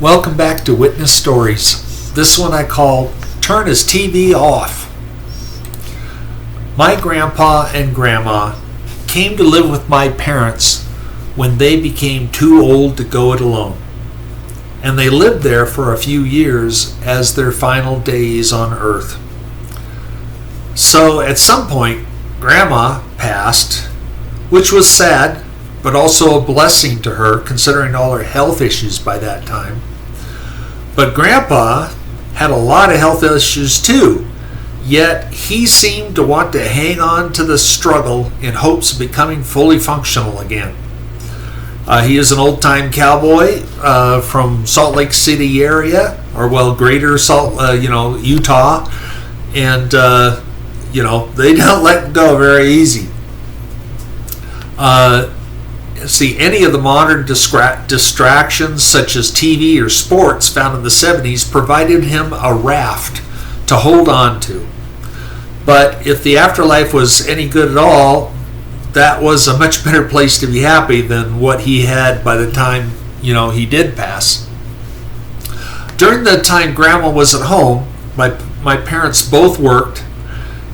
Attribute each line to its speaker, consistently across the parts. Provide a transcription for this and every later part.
Speaker 1: Welcome back to Witness Stories. This one I call Turn His TV Off. My grandpa and grandma came to live with my parents when they became too old to go it alone. And they lived there for a few years as their final days on earth. So at some point, grandma passed, which was sad, but also a blessing to her considering all her health issues by that time. But grandpa had a lot of health issues too, yet he seemed to want to hang on to the struggle in hopes of becoming fully functional again. He is an old-time cowboy from Salt Lake City area, or greater Utah, and they don't let go very easy. Any of the modern distractions such as TV or sports found in the 70s provided him a raft to hold on to. But if the afterlife was any good at all, that was a much better place to be happy than what he had by the time, he did pass. During the time Grandma was at home, my parents both worked,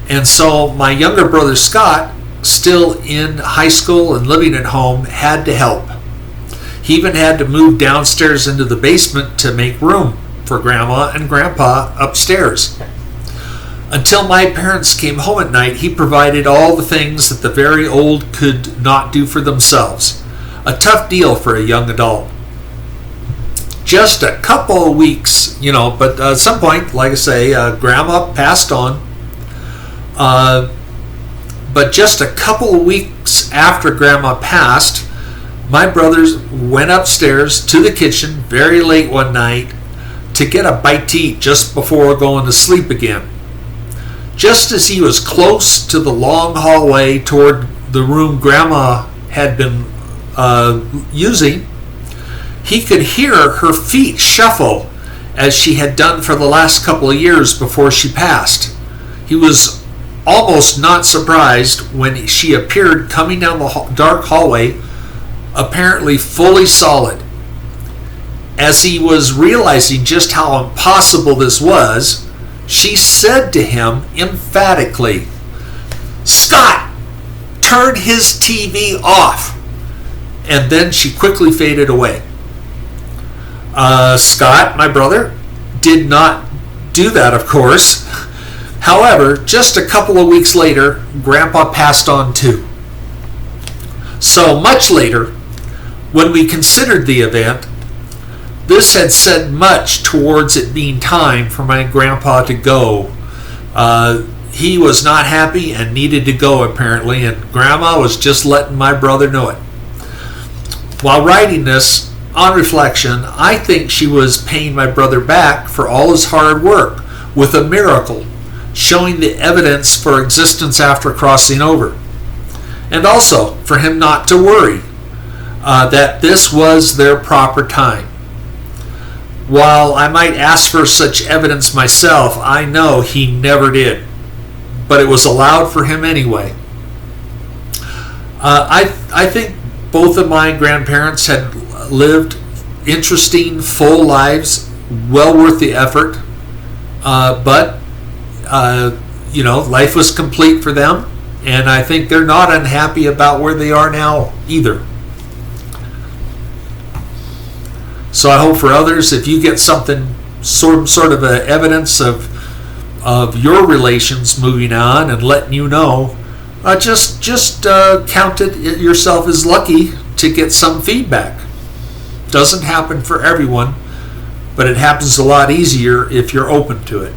Speaker 1: and so my younger brother Scott, still in high school and living at home, had to help. He even had to move downstairs into the basement to make room for Grandma and Grandpa upstairs. Until my parents came home at night, he provided all the things that the very old could not do for themselves. A tough deal for a young adult. Just a couple of weeks, but at some point, like I say, Grandma passed on. But just a couple of weeks after Grandma passed, my brothers went upstairs to the kitchen very late one night to get a bite to eat just before going to sleep again. Just as he was close to the long hallway toward the room Grandma had been using, he could hear her feet shuffle as she had done for the last couple of years before she passed. He was almost not surprised when she appeared coming down the dark hallway, apparently fully solid. As he was realizing just how impossible this was, she said to him emphatically, "Scott, turn his TV off." And then she quickly faded away. Scott, my brother, did not do that, of course. However, just a couple of weeks later, Grandpa passed on too. So much later, when we considered the event, this had said much towards it being time for my grandpa to go. He was not happy and needed to go apparently, and Grandma was just letting my brother know it. While writing this, on reflection, I think she was paying my brother back for all his hard work with a miracle, showing the evidence for existence after crossing over. And also for him not to worry that this was their proper time. While I might ask for such evidence myself, I know he never did. But it was allowed for him anyway. I think both of my grandparents had lived interesting, full lives, well worth the effort. But life was complete for them, and I think they're not unhappy about where they are now either. So I hope for others, if you get some sort of evidence of your relations moving on and letting you know, just count it yourself as lucky to get some feedback. Doesn't happen for everyone, but it happens a lot easier if you're open to it.